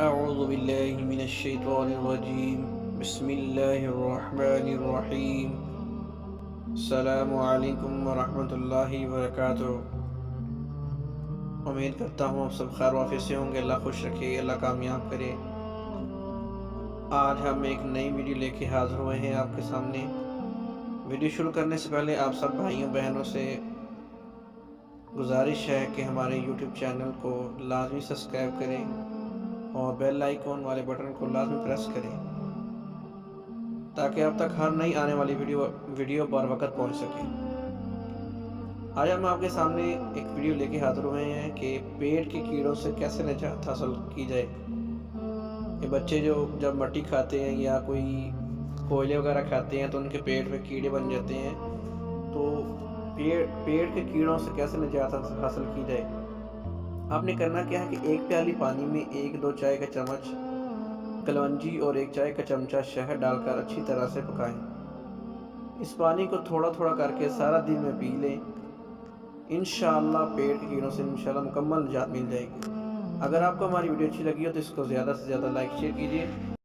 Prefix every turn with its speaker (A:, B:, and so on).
A: اعوذ باللہ من الشیطان الرجیم بسم اللہ الرحمن الرحیم السلام علیکم ورحمۃ اللہ وبرکاتہ۔ امید کرتا ہوں آپ سب خیر وافیت سے ہوں گے۔ اللہ خوش رکھے، اللہ کامیاب کرے۔ آج ہم ایک نئی ویڈیو لے کے حاضر ہوئے ہیں آپ کے سامنے۔ ویڈیو شروع کرنے سے پہلے آپ سب بھائیوں بہنوں سے گزارش ہے کہ ہمارے یوٹیوب چینل کو لازمی سبسکرائب کریں اور بیل آئیکن والے بٹن کو لازمی پریس کریں تاکہ اب تک ہر نئی آنے والی ویڈیو بر وقت پہنچ سکے۔ آج ہم آپ کے سامنے ایک ویڈیو لے کے حاضر ہوئے ہیں کہ پیٹ کے کیڑوں سے کیسے نجات حاصل کی جائے۔ یہ بچے جو جب مٹی کھاتے ہیں یا کوئی کوئلے وغیرہ کھاتے ہیں تو ان کے پیٹ میں کیڑے بن جاتے ہیں، تو پیٹ کے کیڑوں سے کیسے نجات حاصل کی جائے۔ آپ نے کرنا کیا ہے کہ ایک پیالی پانی میں 1-2 چائے کا چمچ کلونجی اور 1 چائے کا چمچہ شہد ڈال کر اچھی طرح سے پکائیں۔ اس پانی کو تھوڑا تھوڑا کر کے سارا دن میں پی لیں۔ انشاءاللہ پیٹ کے کیڑوں سے انشاءاللہ مکمل نجات مل جائے گی۔ اگر آپ کو ہماری ویڈیو اچھی لگی ہو تو اس کو زیادہ سے زیادہ لائک شیئر کیجیے۔